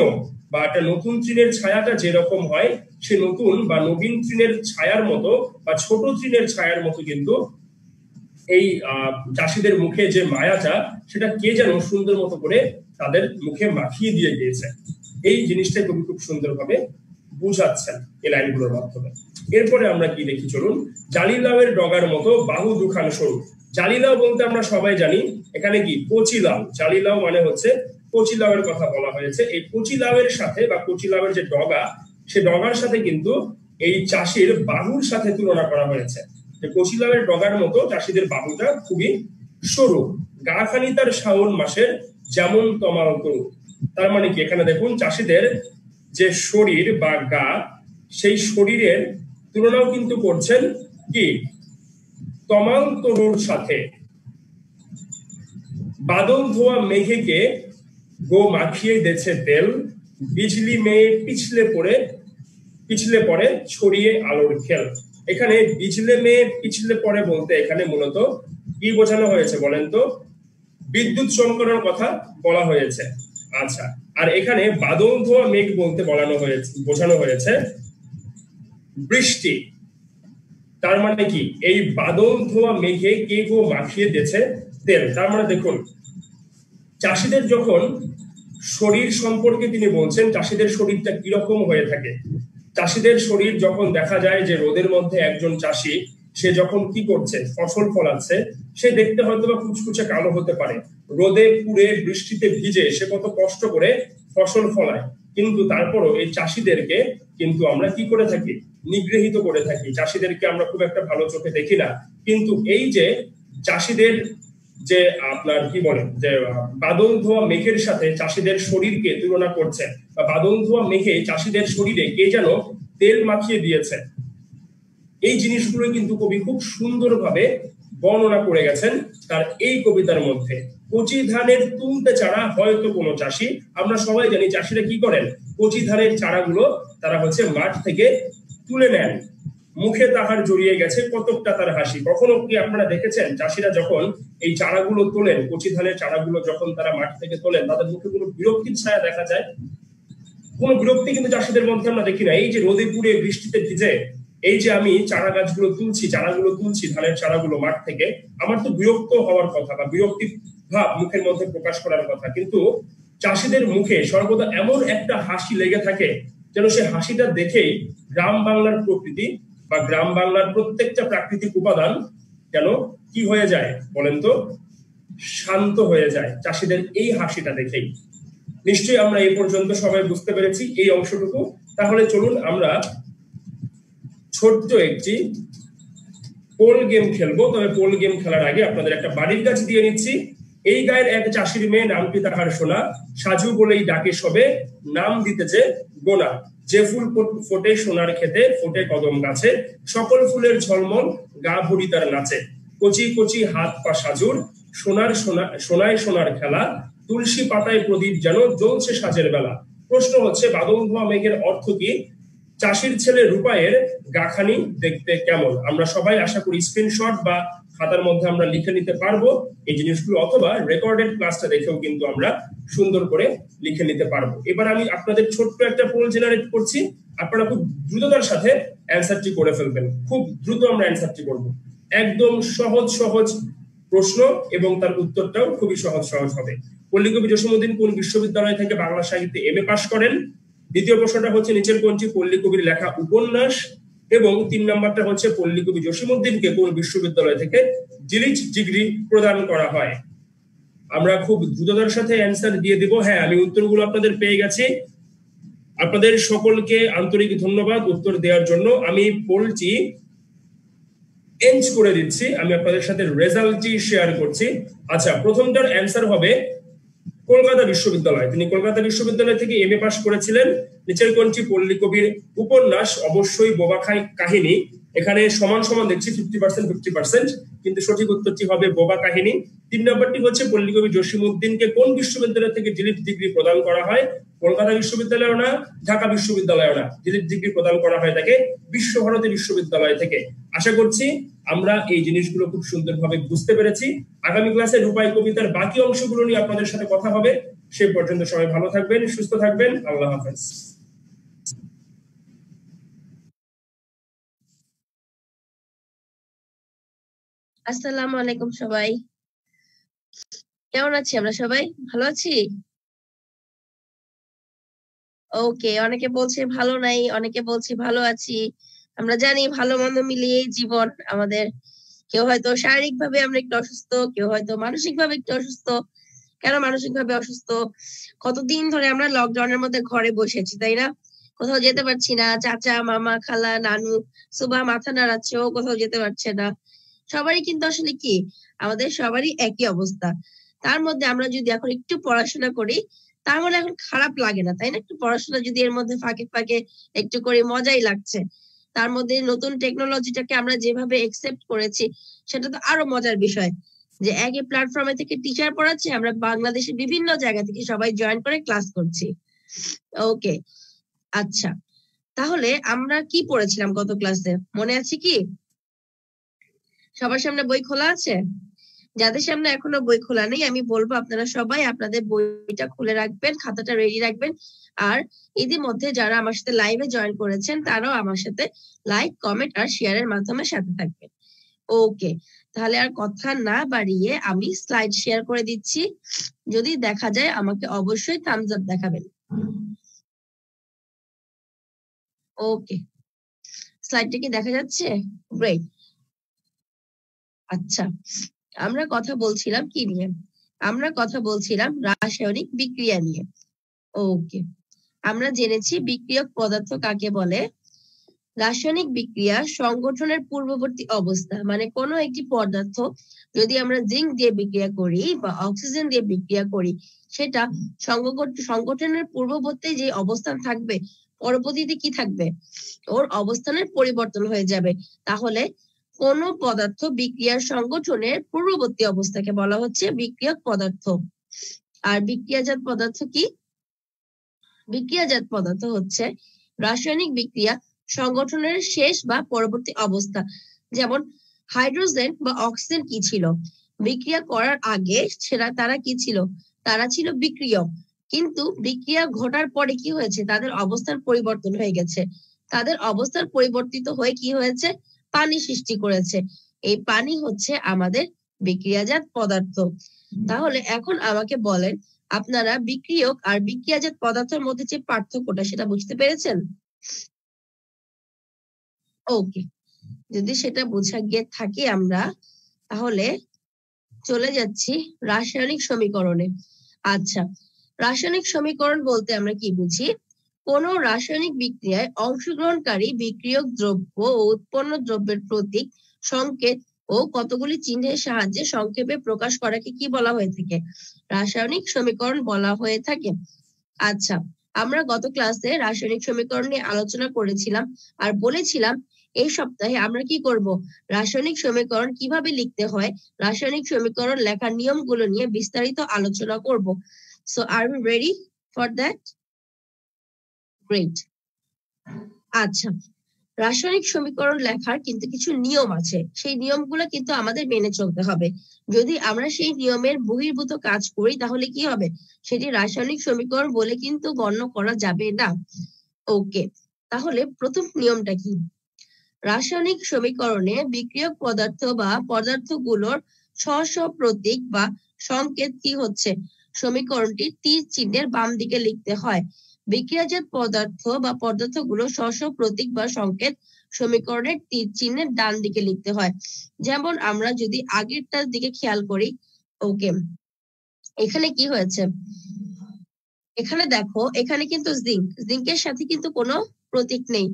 বা একটা নতুন তৃণের ছায়াটা যেরকম হয়, সে নতুন বা নবীন তৃণের ছায়ার মতো বা ছোট তৃণের ছায়ার মতো কিন্তু এই চাষিদের মুখে যে মায়াটা, সেটা কে যেন সুন্দর মতো করে তাদের মুখে মাখিয়ে দিয়ে গিয়েছে। এই জিনিসটা কবি খুব সুন্দরভাবে বুঝাচ্ছেন এই লাইনগুলোর মাধ্যমে। এরপরে আমরা কি দেখি চলুন। জালিলাওয়ের ডগার মতো বাহু দুখান সরু। জালিলাও বলতে আমরা সবাই জানি এখানে কি কচি লাউ। জালিলাও মানে হচ্ছে কচি লাউয়ের কথা বলা হয়েছে। এই কচি লাউয়ের সাথে বা কচি লাউয়ের যে ডগা, সে ডগার সাথে কিন্তু এই চাষির বাহুর সাথে তুলনা করা হয়েছে। যে কচি লাউয়ের ডগার মতো চাষিদের বাহুটা খুবই সরু। গা খানি তার শ্রাবণ মাসের যেমন তমাল তরু। তার মানে কি এখানে দেখুন, চাষিদের যে শরীর বা গা, সেই শরীরের তুলনাও কিন্তু করছেন কি তমাল তরুর সাথে। বাদল ধোয়া মেঘেকে গো মাখিয়ে দেছে তেল, বিজলি মেয়ে পিছলে পড়ে ছড়িয়ে আলোর খেল। এখানে বিজলে মেয়ে পিছলে পড়ে বলতে এখানে মূলত কি বোঝানো হয়েছে বলেন তো? বিদ্যুৎ চমকানোর কথা বলা হয়েছে। আচ্ছা, আর এখানে বাদল ধোয়া মেঘ বলতে বোঝানো হয়েছে বৃষ্টি। তার মানে কি এই বাদল ধোয়া মেঘে কে গো মাখিয়ে দিয়েছে তেল। তার মানে দেখুন, চাষিদের যখন শরীর সম্পর্কে তিনি বলছেন, চাষিদের শরীরটা কিরকম হয়ে থাকে। চাষিদের শরীর যখন দেখা যায় যে রোদের মধ্যে একজন চাষি সে যখন কি করছে, ফসল ফলাচ্ছে, সে দেখতে হয়তো বা কুচকুচে কালো হতে পারে, রোদে পুড়ে বৃষ্টিতে ভিজে সে কত কষ্ট করে ফসল ফলায়, কিন্তু তারপরও এই চাষিদেরকে কিন্তু আমরা কি করে থাকি, নিগৃহীত করে থাকি। চাষিদেরকে আমরা খুব একটা ভালো চোখে দেখি না। কিন্তু এই যে চাষিদের যে আপনার কি বলে যে বাদল ধোয়া মেঘের সাথে চাষিদের শরীরকে তুলনা করছে, বা বাদল ধোয়া মেঘে চাষিদের শরীরে কে যেন তেল মাখিয়ে দিয়েছে, এই জিনিসগুলো কিন্তু কবি খুব সুন্দরভাবে বর্ণনা করে গেছেন তার এই কবিতার মধ্যে। কচি ধানের তুলতে চারা হয়তো কোনো চাষি, আমরা সবাই জানি চাষিরা কি করেন, কচি ধানের চারাগুলো তারা হচ্ছে মাঠ থেকে তুলে নেন। মুখে তাহার জড়িয়ে গেছে কতকটা তার হাসি। কখনো কি আপনারা দেখেছেন চাষিরা যখন এই চারাগুলো তোলেন, কচি ধানের চারাগুলো যখন তারা মাঠ থেকে তোলেন, তাদের মুখে কোনো বিরক্তির ছায়া দেখা যায়? কোনো বিরক্তি কিন্তু চাষিদের মধ্যে আমরা দেখি না। এই যে রোদে পুড়ে বৃষ্টিতে ভিজে এই যে আমি চারাগুলো তুলছি ধানের চারাগুলো মাঠ থেকে, আমার তো বিরক্ত হওয়ার কথা বা বিরক্তি ভাব মুখের মধ্যে প্রকাশ করার কথা, কিন্তু চাষিদের মুখে সর্বদা এমন একটা হাসি লেগে থাকে যেন সে হাসিটা দেখেই গ্রাম বাংলার প্রকৃতি বা গ্রাম বাংলার প্রত্যেকটা প্রাকৃতিক উপাদান যেন কি হয়ে যায় বলেন তো, শান্ত হয়ে যায় চাষিদের এই হাসিটা দেখেই। নিশ্চয়ই আমরা এই পর্যন্ত সবাই বুঝতে পেরেছি এই অংশটুকু। তাহলে চলুন আমরা ছোট্ট একটি পোল গেম খেলবো। তবে পোল গেম খেলার আগে আপনাদের একটা বাড়ির কাজ দিয়ে নিচ্ছি। এই গায়ের এক চাষির মেয়ে, নামটি তাহার সোনা, সাজু বলেই ডাকে সবে, নাম দিতেছে গোনা। যে ফুল ফোটে সোনার খেতে, ফোটে কদম গাছে, সকল ফুলের ঝলমল, গা ভরি তার নাচে। কচি কচি হাত পা সাজুর, সোনায় খেলা, তুলসী পাতায় প্রদীপ যেন জ্বলছে সাজের বেলা। প্রশ্ন হচ্ছে বাদল ধোয়া মেঘের অর্থ কি? চাষির ছেলে রূপায়ের গাখানি দেখতে কেমন? আমরা সবাই আশা করি স্ক্রিনশট বা খাতার মধ্যে আমরা লিখে নিতে পারবো এই জিনিসগুলো, অথবা রেকর্ডেড ক্লাসটা দেখেও কিন্তু আমরা সুন্দর করে লিখে নিতে পারবো। এবার আমি আপনাদের ছোট্ট একটা পোল জেনারেট করছি, আপনারা খুব দ্রুততার সাথে অ্যান্সারটি করে ফেলবেন। খুব দ্রুত আমরা অ্যান্সারটি করবো। একদম সহজ সহজ প্রশ্ন এবং তার উত্তরটাও খুবই সহজ সহজ হবে। পল্লীকবি জসীমউদ্দীন কোন বিশ্ববিদ্যালয় থেকে বাংলা সাহিত্যে এমএ পাশ করেন? দ্বিতীয় প্রশ্নটা হচ্ছে নিচের কোনটি পল্লীকবির লেখা উপন্যাস? এবং 3 নাম্বারটা হচ্ছে পল্লীকবি জসীমউদ্দীনকে কোন বিশ্ববিদ্যালয় থেকে ডিলিট ডিগ্রি প্রদান করা হয়? আমরা খুব দ্রুততার সাথে অ্যান্সার দিয়ে দিব। হ্যাঁ, আমি উত্তরগুলো আপনাদের পেয়ে গেছি। আপনাদের সকলকে আন্তরিক ধন্যবাদ উত্তর দেওয়ার জন্য। আমি পোলটি এন্ড করে দিচ্ছি, আমি আপনাদের সাথে রেজাল্টটি শেয়ার করছি। আচ্ছা, প্রথমটার অ্যান্সার হবে কলকাতা বিশ্ববিদ্যালয়। তিনি কলকাতা বিশ্ববিদ্যালয় থেকে এমএ পাশ করেছিলেন। নিচের কোনটি পল্লীকবির উপন্যাস? অবশ্যই বোবা কাহিনী। এখানে সমান সমান দেখছি 50% 50%, কিন্তু সঠিক উত্তরটি হবে বোবা কাহিনী। 3 নম্বরটি হচ্ছে পল্লীকবি জসীমউদ্দীনকে কোন বিশ্ববিদ্যালয় থেকে ডিলিট ডিগ্রি প্রদান করা হয়? কলকাতা বিশ্ববিদ্যালয় না, ঢাকা বিশ্ববিদ্যালয় না, ডিলিট ডিগ্রি প্রদান করা হয় তাকে বিশ্বভারতী বিশ্ববিদ্যালয় থেকে। আশা করছি আমরা এই জিনিসগুলো খুব সুন্দরভাবে বুঝতে পেরেছি। আগামী ক্লাসে রূপাই কবিতার বাকি অংশগুলো নিয়ে আপনাদের সাথে কথা হবে। সে পর্যন্ত সবাই ভালো থাকবেন, সুস্থ থাকবেন। আল্লাহ হাফেজ। আসসালামু আলাইকুম সবাই, কেমন আছি? আমরা সবাই ভালো আছি। ওকে, অনেকে বলছে ভালো নাই, অনেকে বলছে ভালো আছি। আমরা জানি ভালো মন্দ মিলিয়ে জীবন আমাদের। কেউ হয়তো শারীরিক ভাবে আমরা একটু অসুস্থ, কেউ হয়তো মানসিক ভাবে একটু অসুস্থ। কেন মানসিক ভাবে অসুস্থ? কতদিন ধরে আমরা লকডাউনের মধ্যে ঘরে বসেছি, তাই না? কোথাও যেতে পারছি না। চাচা, মামা, খালা, নানু সুবা মাথা নাড়াচ্ছে, ও কোথাও যেতে পারছে না। সবারই কিন্তু আসলে কি, আমাদের সবারই একই অবস্থা। তার মধ্যে আমরা যদি এখন একটু পড়াশোনা করি, তার মানে এখন খারাপ লাগে না, তাই না? একটু পড়াশোনা যদি এর মধ্যে ফাঁকে ফাঁকে একটু করে মজাই লাগছে। তার মধ্যে নতুন টেকনোলজিটাকে আমরা যেভাবে একসেপ্ট করেছি, সেটা তো আরো মজার বিষয় যে একই প্ল্যাটফর্মে থেকে টিচার পড়াচ্ছে, আমরা বাংলাদেশের বিভিন্ন জায়গা থেকে সবাই জয়েন করে ক্লাস করছি। ওকে, আচ্ছা, তাহলে আমরা কি পড়েছিলাম গত ক্লাসে, মনে আছে কি? সবার সামনে বই খোলা আছে? যাদের সামনে এখনো বই খোলা নেই, আমি বলবো আপনারা সবাই আপনাদের বইটা খুলে রাখবেন, খাতাটা রেডি রাখবেন। আর ইতিমধ্যে যারা আমার সাথে লাইভে জয়েন করেছেন, তারাও আমার সাথে লাইক, কমেন্ট আর শেয়ারের মাধ্যমে সাথে থাকবেন। ওকে, তাহলে আর কথা না বাড়িয়ে আমি স্লাইড শেয়ার করে দিচ্ছি। যদি দেখা যায় আমাকে অবশ্যই থামস আপ দেখাবেন। ওকে, স্লাইডটা কি দেখা যাচ্ছে? গ্রেট। আচ্ছা, আমরা কথা বলছিলাম কি নিয়ে? আমরা কথা বলছিলাম রাসায়নিক বিক্রিয়া নিয়ে। ওকে, আমরা জেনেছি বিক্রিয়ক পদার্থ কাকে বলে। রাসায়নিক বিক্রিয়া সংগঠনের পূর্ববর্তী অবস্থা, মানে কোনো একটি পদার্থ যদি আমরা জিঙ্ক দিয়ে বিক্রিয়া করি বা অক্সিজেন দিয়ে বিক্রিয়া করি, সেটা সংগঠনের পূর্ববর্তী যে অবস্থান থাকবে, পরবর্তীতে কি থাকবে? ওর অবস্থানের পরিবর্তন হয়ে যাবে। তাহলে কোন পদার্থ বিক্রিয়ার সংগঠনের পূর্ববর্তী অবস্থাকে বলা হচ্ছে বিক্রিয়ক পদার্থ। আর বিক্রিয়াজাত পদার্থ কি? বিক্রিয়াজাত পদার্থ হচ্ছে রাসায়নিক বিক্রিয়া সংগঠনের শেষ বা পরবর্তী অবস্থা। যেমন হাইড্রোজেন বা অক্সিজেন কি ছিল? বিক্রিয়া করার আগে তারা কি ছিল? তারা ছিল বিক্রিয়ক। কিন্তু বিক্রিয়া ঘটার পরে কি হয়েছে? তাদের অবস্থান পরিবর্তন হয়ে গেছে। তাদের অবস্থান পরিবর্তিত হয়ে কি হয়েছে? পানি সৃষ্টি করেছে। এই পানি হচ্ছে আমাদের বিক্রিয়াজাত পদার্থ। তাহলে এখন আমাকে বলেন, আপনারা বিক্রিয়ক আর বিক্রিয়াজাত পদার্থের মধ্যে যে পার্থক্যটা, সেটা বুঝতে পেরেছেন? ওকে, যদি সেটা বোঝা গিয়ে থাকে আমরা তাহলে চলে যাচ্ছি রাসায়নিক সমীকরণে। আচ্ছা, রাসায়নিক সমীকরণ বলতে আমরা কি বুঝি? কোন রাসায়নিক বিক্রিয়ায় অংশগ্রহণকারী বিক্রিয়ক দ্রব্য ও উৎপন্ন দ্রব্যের প্রতীক, সংকেত ও কতগুলি চিহ্নের সাহায্যে সংক্ষেপে প্রকাশ করাকে কি বলা হয়ে থাকে? রাসায়নিক সমীকরণ বলা হয়ে থাকে। আচ্ছা, আমরা গত ক্লাসে রাসায়নিক সমীকরণ নিয়ে আলোচনা করেছিলাম আর বলেছিলাম এই সপ্তাহে আমরা কি করব? রাসায়নিক সমীকরণ কিভাবে লিখতে হয়, রাসায়নিক সমীকরণ লেখার নিয়মগুলো নিয়ে বিস্তারিত আলোচনা করব। So are you ready for that? Great. আচ্ছা, রাসায়নিক সমীকরণ লেখার কিন্তু কিছু নিয়ম আছে, সেই নিয়মগুলো কিন্তু আমাদের মেনে চলতে হবে। যদি আমরা সেই নিয়মের বহির্ভূত কাজ করি তাহলে কি হবে? সেটি রাসায়নিক সমীকরণ বলে কিন্তু গণ্য করা যাবে না। ওকে, তাহলে প্রথম নিয়মটা কি? রাসায়নিক সমীকরণে বিক্রিয়ক পদার্থ বা পদার্থগুলোর স্ব প্রতীক বা সংকেত কি হচ্ছে? সমীকরণটি তীর চিহ্নের বাম দিকে লিখতে হয়। বিক্রিয়াজাত পদার্থ বা পদার্থগুলো স্ব প্রতীক বা সংকেত সমীকরণের তীর চিহ্নের ডান দিকে লিখতে হয়। যেমন আমরা যদি আগেরটার দিকে খেয়াল করি, ওকে, এখানে কি হয়েছে? এখানে দেখো, এখানে কিন্তু জিঙ্কের সাথে কিন্তু কোনো প্রতীক নেই।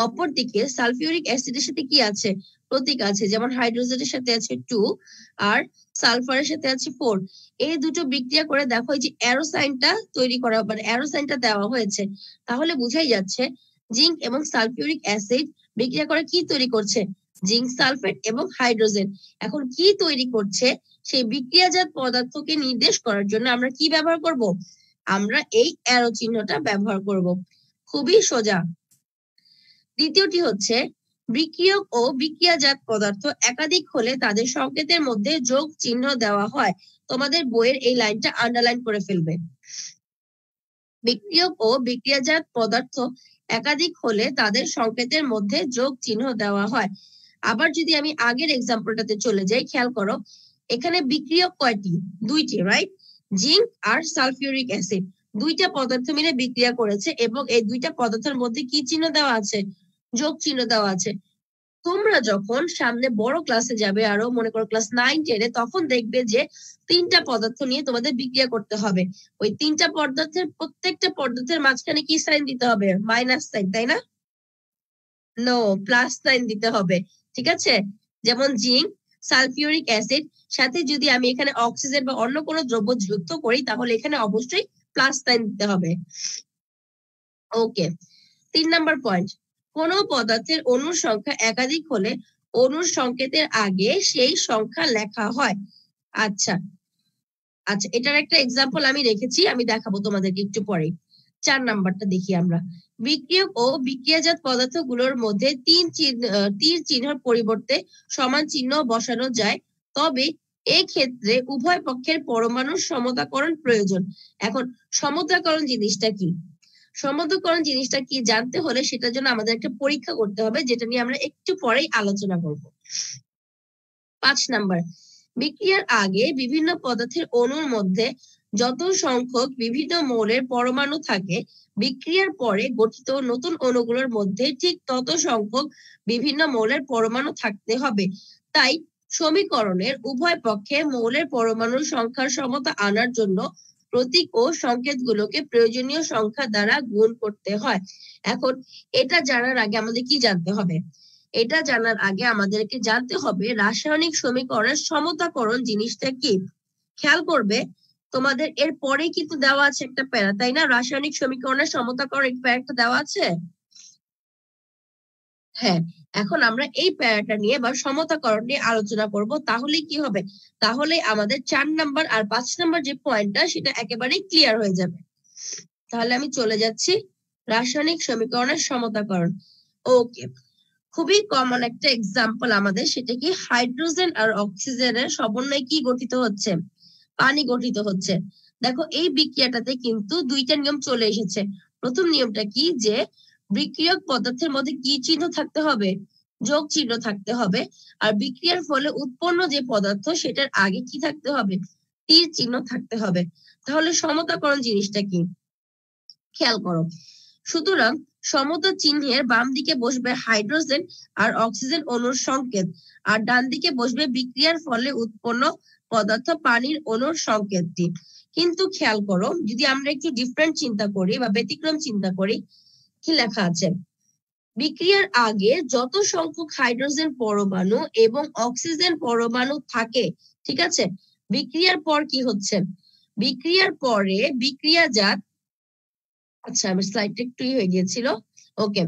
অপরদিকে সালফিউরিক অ্যাসিডের সাথে কি আছে? প্রতীক আছে। যেমন হাইড্রোজেনের সাথে আছে 2 আর সালফারের সাথে আছে 4। এই দুটো বিক্রিয়া করে দেখো, এই যে অ্যারো সাইনটা তৈরি করা, মানে অ্যারো সাইনটা দেওয়া হয়েছে, তাহলে বুঝাই যাচ্ছে জিঙ্ক এবং সালফিউরিক অ্যাসিড বিক্রিয়া করে কি তৈরি করছে? জিঙ্ক সালফেট এবং হাইড্রোজেন। এখন কি তৈরি করছে সেই বিক্রিয়াজাত পদার্থকে নির্দেশ করার জন্য আমরা কি ব্যবহার করব? আমরা এই অ্যারো চিহ্নটা ব্যবহার করব। খুবই সোজা। দ্বিতীয়টি হচ্ছে, বিক্রিয়ক ও বিক্রিয়াজাত পদার্থ একাধিক হলে তাদের সংকেতের মধ্যে যোগ চিহ্ন দেওয়া হয়। তোমাদের বইয়ের এই লাইনটা আন্ডারলাইন করে ফেলবে। বিক্রিয়ক ও বিক্রিয়াজাত পদার্থ একাধিক হলে তাদের সংকেতের মধ্যে যোগ চিহ্ন দেওয়া হয়। আবার যদি আমি আগের এক্সাম্পলটাতে চলে যাই, খেয়াল করো, এখানে বিক্রিয়ক কয়টি? 2টি, রাইট? জিঙ্ক আর সালফিউরিক অ্যাসিড, দুইটা পদার্থ মিলে বিক্রিয়া করেছে এবং এই দুইটা পদার্থের মধ্যে কি চিহ্ন দেওয়া আছে? যোগ চিহ্ন দেওয়া আছে। তোমরা যখন সামনে বড় ক্লাসে যাবে, আরো মনে করো ক্লাস 9-10-এ, তখন দেখবে যে 3টা পদার্থ নিয়ে তোমাদের বিক্রিয়া করতে হবে। ওই 3টা পদার্থের প্রত্যেকটা পদার্থের মাঝখানে কি সাইন দিতে হবে? মাইনাস সাইন, তাই না? নো, প্লাস সাইন দিতে হবে। ঠিক আছে? যেমন জিঙ্ক সালফিউরিক অ্যাসিড সাথে যদি আমি এখানে অক্সিজেন বা অন্য কোনো দ্রব্য যুক্ত করি, তাহলে এখানে অবশ্যই প্লাস সাইন দিতে হবে। ওকে, 3 নাম্বার পয়েন্ট, কোন পদার্থের অণুর সংখ্যা একাধিক হলে অণুর সংকেতের আগে সেই সংখ্যা লেখা হয়। আচ্ছা, এটার একটা এক্সাম্পল আমি রেখেছি, আমি দেখাবো তোমাদেরকে একটু পরে। 4 নাম্বারটা দেখি আমরা। বিক্রিয়ক ও বিক্রিয়াজাত পদার্থগুলোর মধ্যে তীর চিহ্নের পরিবর্তে সমান চিহ্ন বসানো যায়, তবে এক্ষেত্রে উভয় পক্ষের পরমাণুর সমতাকরণ প্রয়োজন। এখন সমতাকরণ জিনিসটা কি? সমতাকরণ জিনিসটা কি জানতে হলে সেটার জন্য আমাদের একটা পরীক্ষা করতে হবে, যেটা নিয়ে আমরা একটু পরেই আলোচনা করব। 5 নাম্বার, বিক্রিয়ার আগে বিভিন্ন পদার্থের অণুর মধ্যে যত সংখ্যক বিভিন্ন মৌলের পরমাণু থাকে, বিক্রিয়ার পরে গঠিত নতুন অণুগুলোর মধ্যে ঠিক তত সংখ্যক বিভিন্ন মৌলের পরমাণু থাকতে হবে। তাই সমীকরণের উভয় পক্ষে মৌলের পরমাণুর সংখ্যার সমতা আনার জন্য প্রতীক ও সংকেতগুলোকে প্রয়োজনীয় সংখ্যা দ্বারা গুণ করতে হয়। এখন এটা জানার আগে আমাদের কি জানতে হবে? এটা জানার আগে আমাদেরকে জানতে হবে রাসায়নিক সমীকরণের সমতাকরণ জিনিসটা কি। খেয়াল করবে, তোমাদের এর পরে কিন্তু দেওয়া আছে একটা প্যারা, তাই না? রাসায়নিক সমীকরণের সমতাকরণ প্যারাটা দেওয়া আছে। হ্যাঁ, এখন আমরা এই প্যারাটা নিয়ে বা সমতাকরণ নিয়ে আলোচনা করব। তাহলে কি হবে? তাহলে আমাদের 4 নাম্বার আর 5 নাম্বার যে পয়েন্টটা, সেটা একেবারেই ক্লিয়ার হয়ে যাবে। তাহলে আমি চলে যাচ্ছি রাসায়নিক সমীকরণের সমতাকরণ। ওকে, খুবই কমন একটা এক্সাম্পল আমাদের, সেটা কি? হাইড্রোজেন আর অক্সিজেনের সমন্বয়ে কি গঠিত হচ্ছে? পানি গঠিত হচ্ছে। দেখো, এই বিক্রিয়াটাতে কিন্তু 2টা নিয়ম চলে এসেছে। প্রথম নিয়মটা কি? যে বিক্রিয়ক পদার্থের মধ্যে কি চিহ্ন থাকতে হবে? যোগ চিহ্ন থাকতে হবে। আর বিক্রিয়ার ফলে উৎপন্ন যে পদার্থ, সেটার আগে কি থাকতে হবে? তীর চিহ্ন থাকতে হবে। তাহলে সমতাকরণ জিনিসটা কি? খেয়াল করো, সুতরাং সমতা চিহ্নের বাম দিকে বসবে হাইড্রোজেন আর অক্সিজেন অণুর সংকেত, আর ডান দিকে বসবে বিক্রিয়ার ফলে উৎপন্ন পদার্থ পানির অণুর সংকেতটি। কিন্তু খেয়াল করো, যদি আমরা একটু ডিফারেন্ট চিন্তা করি বা ব্যতিক্রম চিন্তা করি, কি লেখা আছে? বিক্রিয়ার আগে যত সংখ্যক হাইড্রোজেন পরমাণু এবং অক্সিজেন পরমাণু থাকে, ঠিক আছে, বিক্রিয়ার পর কি হচ্ছে? বিক্রিয়ার পরে বিক্রিয়াজাত, আচ্ছা আমার স্লাইডটা একটু হয়ে গিয়েছিল। ওকে,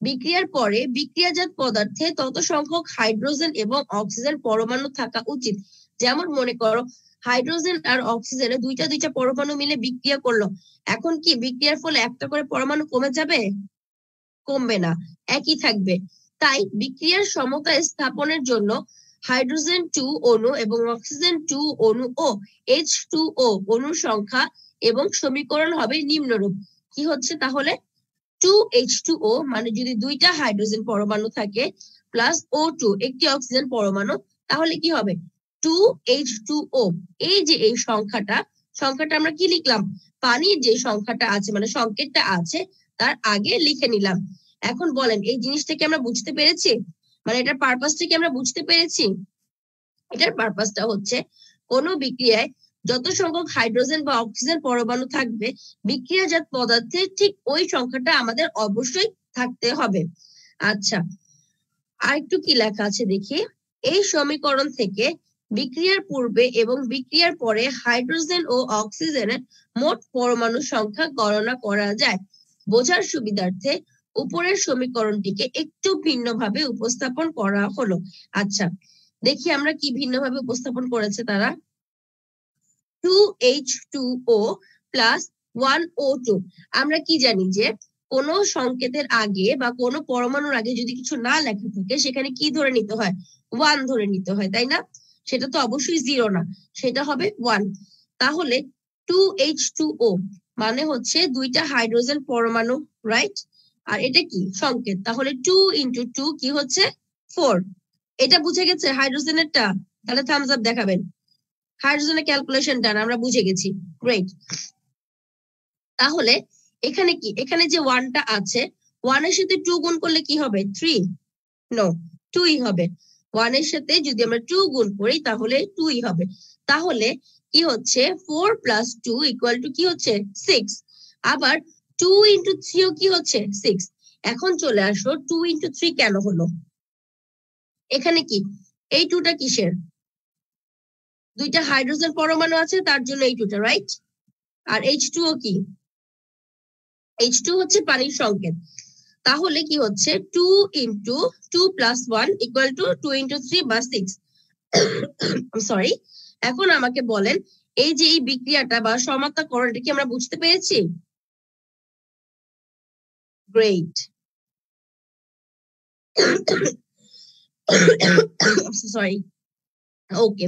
বিক্রিয়ার পরে বিক্রিয়াজাত পদার্থে তত সংখ্যক হাইড্রোজেন এবং অক্সিজেন পরমাণু থাকা উচিত। যেমন মনে করো, হাইড্রোজেন আর অক্সিজেনের দুইটা পরমাণু মিলে বিক্রিয়া করলো, এখন কি বিক্রিয়ার ফলে একটা করে পরমাণু কমে যাবে? কমবে না, একই থাকবে। তাই বিক্রিয়ার সমতা স্থাপনের জন্য হাইড্রোজেন 2 অণু এবং অক্সিজেন 2 অণু ও H2O অণুর সংখ্যা এবং সমীকরণ হবে নিম্নরূপ। কি হচ্ছে তাহলে? 2H2O মানে যদি দুইটা হাইড্রোজেন পরমাণু থাকে প্লাস O2 একটি অক্সিজেন পরমাণু, তাহলে কি হবে 2H2O। এই যে এই সংখ্যাটা আমরা কি লিখলাম, পানির যে সংখ্যাটা আছে মানে সংকেতটা আছে তার আগে লিখে নিলাম। এখন বলেন এই জিনিসটা কি আমরা বুঝতে পেরেছি, মানে এটার পারপাসটা কি আমরা বুঝতে পেরেছি? এটার পারপাসটা হচ্ছে কোন বিক্রিয়ায় যত সংখ্যক হাইড্রোজেন বা অক্সিজেন পরমাণু থাকবে বিক্রিয়াজাত পদার্থের ঠিক ওই সংখ্যাটা আমাদের অবশ্যই থাকতে হবে। আচ্ছা, আর একটু কি লেখা আছে দেখি। এই সমীকরণ থেকে বিক্রিয়ার পূর্বে এবং বিক্রিয়ার পরে হাইড্রোজেন ও অক্সিজেনের মোট পরমাণু সংখ্যা গণনা করা যায়। বোঝার সুবিধার্থে উপরের সমীকরণটিকে একটু ভিন্নভাবে উপস্থাপন করা হলো। আচ্ছা, দেখি আমরা কি ভিন্নভাবে উপস্থাপন করেছে তারা। 2H2O plus 1O2। আমরা কি জানি যে কোন সংকেতের আগে বা কোন পরমাণুর আগে যদি কিছু না লেখা থাকে সেখানে কি ধরে নিতে হয়, 1 ধরে নিতে হয়, তাই না? সেটা তো অবশ্যই 0 না, সেটা হবে 1। তাহলে 2H2O মানে হচ্ছে দুইটা হাইড্রোজেন পরমাণু, রাইট? আর এটা কি সংকেত, তাহলে 2 into 2 কি হচ্ছে 4। এটা বুঝে গেছে হাইড্রোজেনেরটা? তাহলে থামস আপ দেখাবেন। হাইড্রোজেনের ক্যালকুলেশন ডান, আমরা বুঝে গেছি, গ্রেট। তাহলে এখানে কি, এখানে যে 1টা আছে 1 এর সাথে 2 গুণ করলে কি হবে 3? নো, 2ই হবে। 1 এর সাথে যদি আমরা 2 গুণ করি তাহলে 2ই হবে। তাহলে কি হচ্ছে 4 প্লাস 2 ইকুয়াল টু কি হচ্ছে 6। আবার 2 into 3 ও কি হচ্ছে 6। এখন চলে আসো 2 into 3 কেন হলো, এখানে কি এই 2টা কিসের, দুইটা হাইড্রোজেন পরমাণু আছে তার জন্য এই 2টা, রাইট? আর H2O কি, H2 হচ্ছে পানির সংকেত। তাহলে কি হচ্ছে 2 into 2 plus 1 equal to 2 into 3 বা 6। সরি, এখন আমাকে বলেন এই যে এই বিক্রিয়াটা বা সমান্তরালকরণটা কি আমরা বুঝতে পেরেছি? গ্রেট। সরি, ওকে।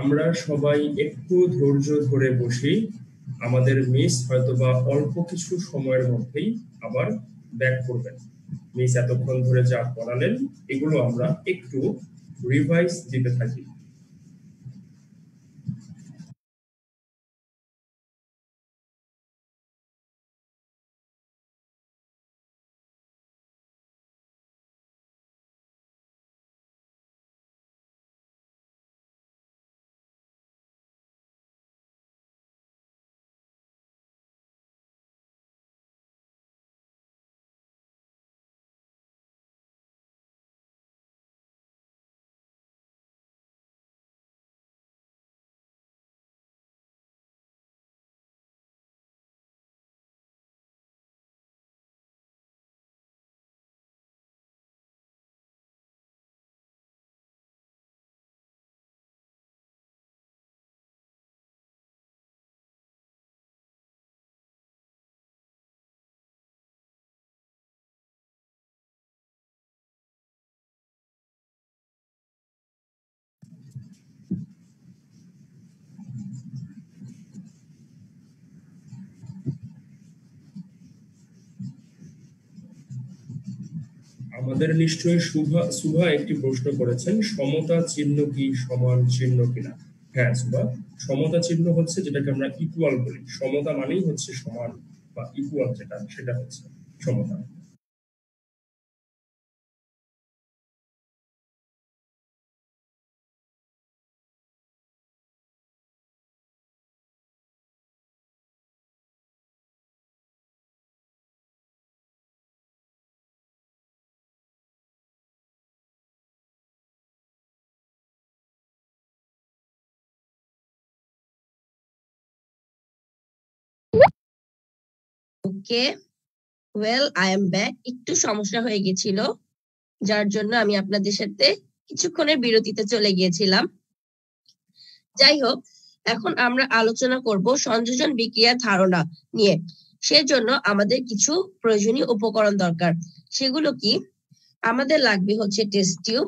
আমরা সবাই একটু ধৈর্য ধরে বসি, আমাদের মিস হয়তোবা অল্প কিছু সময়ের মধ্যেই আবার ব্যাক করবেন। মিস এতক্ষণ ধরে যা পড়ালেন এগুলো আমরা একটু রিভাইজ দিতে থাকি। আমাদের নিশ্চয়ই সুভা একটি প্রশ্ন করেছেন, সমতা চিহ্ন কি সমান চিহ্ন কিনা। হ্যাঁ সুভা, সমতা চিহ্ন হচ্ছে যেটাকে আমরা ইকুয়াল বলি, সমতা মানেই হচ্ছে সমান বা ইকুয়াল, যেটা সেটা হচ্ছে সমতা। ওকে, ওয়েল আই এম ব্যাক। একটু সমস্যা হয়ে গেছিল, যার জন্য আমি আপনাদের সাথে কিছুক্ষণের বিরতিতে চলে গিয়েছিলাম। যাই হোক, এখন আমরা আলোচনা করব সংযোজন বিক্রিয়ার ধারণা নিয়ে। সেজন্য আমাদের কিছু প্রয়োজনীয় উপকরণ দরকার। সেগুলো কি? আমাদের লাগবে হচ্ছে টেস্ট টিউব,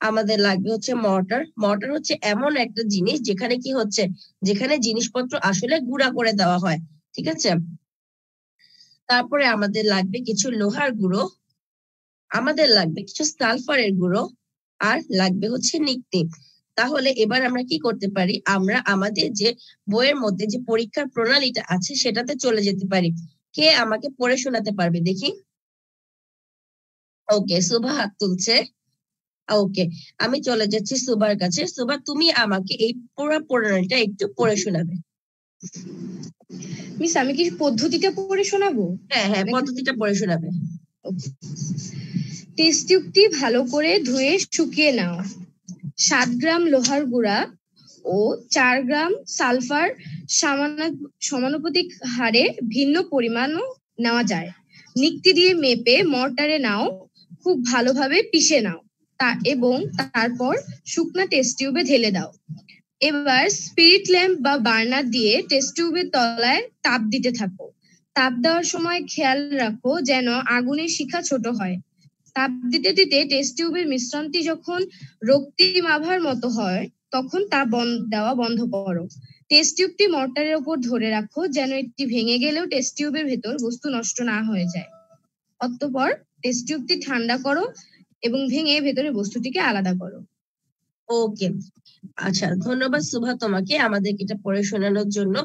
আমাদের লাগবে হচ্ছে মর্টার। মর্টার হচ্ছে এমন একটা জিনিস যেখানে কি হচ্ছে, যেখানে জিনিসপত্র আসলে গুঁড়া করে দেওয়া হয়, ঠিক আছে। তারপরে আমাদের লাগবে কিছু লোহার গুঁড়ো, আমাদের লাগবে কিছু সালফারের গুঁড়ো, আর লাগবে হচ্ছে নিকটি। তাহলে এবার আমরা কি করতে পারি, আমরা আমাদের যে বইয়ের মধ্যে যে পরীক্ষার প্রণালীটা আছে সেটাতে চলে যেতে পারি। কে আমাকে পড়ে শোনাতে পারবে দেখি? ওকে, সুভা হাত তুলছে। ওকে, আমি চলে যাচ্ছি সুবার কাছে। সুভা, তুমি আমাকে এই পুরো প্রণালীটা একটু পড়ে শোনাবে। মিস, আমি কি পদ্ধতিটা পড়ে শোনাবো? হ্যাঁ হ্যাঁ, পদ্ধতিটা পড়ে শোনাবে। টেস্ট টিউবটি ভালো করে ধুয়ে শুকিয়ে নাও। 7 গ্রাম লোহার গুঁড়া ও 4 গ্রাম সালফার সমানুপাতিক হারে ভিন্ন পরিমাণও নেওয়া যায়। নিকটি দিয়ে মেপে মর্টারে নাও, খুব ভালোভাবে পিষে নাও এবং তারপর শুকনা টেস্ট টিউবে ঢেলে দাও। এবার স্পিরিট ল্যাম্প বা বার্নার দিয়ে টেস্ট টিউবের তলায় তাপ দিতে থাকো। তাপ দেওয়ার সময় খেয়াল রাখো যেন আগুনের শিখা ছোট হয়। তাপ দিতে দিতে টেস্ট টিউবের মিশ্রণটি যখন রক্তিম আভার মতো হয় তখন তাপ দেওয়া বন্ধ করো। টেস্ট টিউবটি মর্টারের উপর ধরে রাখো যেন এটি ভেঙে গেলেও টেস্ট টিউবের ভেতর বস্তু নষ্ট না হয়ে যায়। অতঃপর টেস্ট টিউবটি ঠান্ডা করো এবং ভেঙে ভেতরে বস্তুটিকে আলাদা করো। ওকে, আচ্ছা, ধন্যবাদ সুভা তোমাকে আমাদেরকে এটা পড়ে শোনানোর জন্য।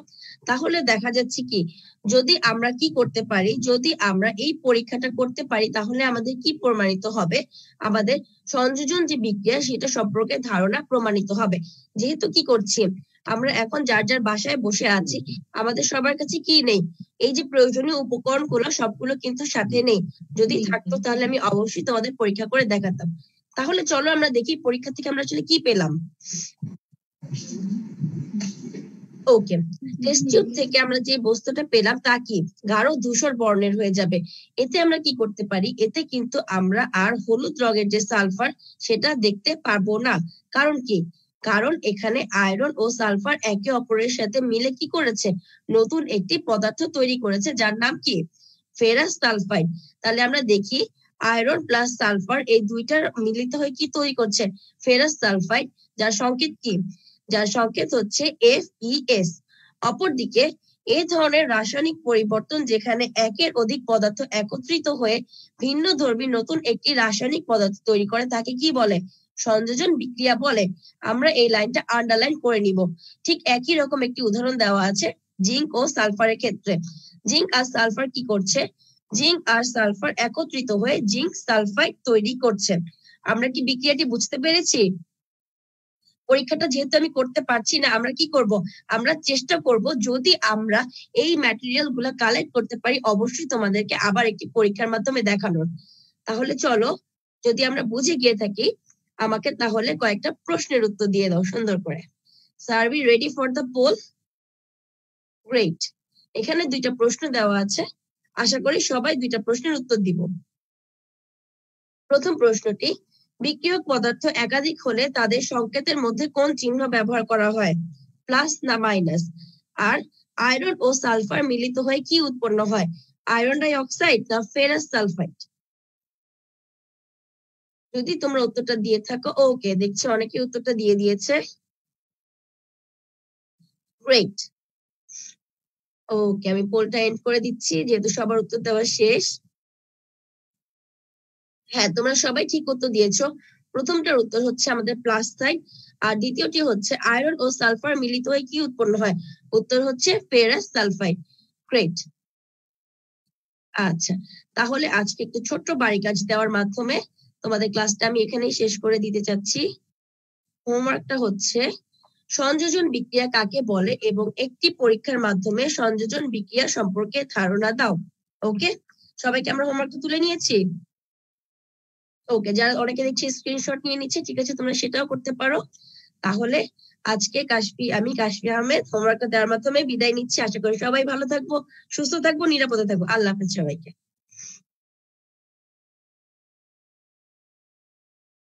তাহলে দেখা যাচ্ছে কি, যদি আমরা কি করতে পারি, যদি আমরা এই পরীক্ষাটা করতে পারি তাহলে আমাদের কি প্রমাণিত হবে? আমাদের সংযোজন যে বিক্রিয়া সেটা সম্পর্কে ধারণা প্রমাণিত হবে। যেহেতু কি করছি, আমরা এখন যার যার বাসায় বসে আছি, আমাদের সবার কাছে কি নেই, এই যে প্রয়োজনীয় উপকরণগুলো সবগুলো কিন্তু সাথে নেই। যদি থাকতো তাহলে আমি অবশ্যই তোমাদের পরীক্ষা করে দেখাতাম। তাহলে চলো আমরা দেখি পরীক্ষা থেকে আমরা আসলে কি পেলাম। ওকে, টেস্ট টিউব থেকে আমরা যে বস্তুটা পেলাম তা কি গাঢ় ধূসর বর্ণের হয়ে যাবে। এতে আমরা কি করতে পারি, এতে কিন্তু আমরা আর হলুদ রঙের যে সালফার সেটা দেখতে পারবো না। কারণ কি? কারণ এখানে আয়রন ও সালফার একে অপরের সাথে মিলে কি করেছে, নতুন একটি পদার্থ তৈরি করেছে যার নাম কি, ফেরাস সালফাইড। তাহলে আমরা দেখি আয়রন প্লাস সালফার এই দুইটার মিলিত হয়ে কি তৈরি করছে, ফেরাস সালফাইড, যার সংকেত কি, যার সংকেত হচ্ছে FeS। অপরদিকে এই ধরনের রাসায়নিক পরিবর্তন যেখানে একের অধিক পদার্থ একত্রিত হয়ে ভিন্ন ধর্মী নতুন একটি রাসায়নিক পদার্থ তৈরি করে তাকে কি বলে, সংযোজন বিক্রিয়া বলে। আমরা এই লাইনটা আন্ডারলাইন করে নিব। ঠিক একই রকম একটি উদাহরণ দেওয়া আছে জিঙ্ক ও সালফারের ক্ষেত্রে। জিঙ্ক আর সালফার কি করছে, জিঙ্ক আর সালফার একত্রিত হয়ে জিঙ্ক সালফাইড তৈরি করছে। আমরা কি বিক্রিয়াটি বুঝতে পেরেছি? পরীক্ষাটা যেহেতু আমি করতে পারছি না, আমরা কি করব, আমরা চেষ্টা করব যদি আমরা এই ম্যাটেরিয়াল গুলা কালেক্ট করতে পারি অবশ্যই তোমাদেরকে আবার একটি পরীক্ষার মাধ্যমে দেখানোর। তাহলে চলো, যদি আমরা বুঝে গিয়ে থাকি আমাকে তাহলে কয়েকটা প্রশ্নের উত্তর দিয়ে দাও সুন্দর করে। Sir, be ready for the poll? Great. এখানে দুইটা প্রশ্ন দেওয়া আছে, আশা করি সবাই দুইটা প্রশ্নের উত্তর দিব। প্রথম প্রশ্নটি, বিক্রিয়ক পদার্থ একাধিক হলে তাদের সংকেতের মধ্যে কোন চিহ্ন ব্যবহার করা হয়, প্লাস না মাইনাস? আর আয়রন ও সালফার মিলিত হয়ে কি উৎপন্ন হয়, আয়রন ডাই অক্সাইড না ফেরাস সালফাইড? যদি তোমরা উত্তরটা দিয়ে থাকো, ওকে, দেখছি অনেকে উত্তরটা দিয়ে দিয়েছে। গ্রেট। ওকে, আমি পোলটা এন্ড করে দিচ্ছি যেহেতু সবার উত্তর দেওয়া শেষ। হ্যাঁ, তোমরা সবাই ঠিক উত্তর দিয়েছো। প্রথমটার উত্তর হচ্ছে আমাদের প্লাস সাইড, আর দ্বিতীয়টি হচ্ছে আয়রন ও সালফার মিলিত হয়ে কি উৎপন্ন হয়, উত্তর হচ্ছে ফেরাস সালফাইড। গ্রেট। আচ্ছা, তাহলে আজকে একটু ছোট্ট বাড়ি কাজ দেওয়ার মাধ্যমে তোমাদের ক্লাসটা আমি এখানেই শেষ করে দিতে চাচ্ছি। হোমওয়ার্কটা হচ্ছে সংযোজন বিক্রিয়া কাকে বলে এবং একটি পরীক্ষার মাধ্যমে সংযোজন বিক্রিয়া সম্পর্কে ধারণা দাও। ওকে, সবাইকে আমরা হোমওয়ার্কটা তুলে নিয়েছি। ওকে, যারা অনেকে দেখছি স্ক্রিনশট নিয়ে নিচ্ছে, ঠিক আছে, তোমরা সেটাও করতে পারো। তাহলে আজকে আমি কাশফি আহমেদ হোমওয়ার্কটা দেওয়ার মাধ্যমে বিদায় নিচ্ছি। আশা করি সবাই ভালো থাকবো, সুস্থ থাকবো, নিরাপদে থাকবো। আল্লাহ হাফেজ সবাইকে।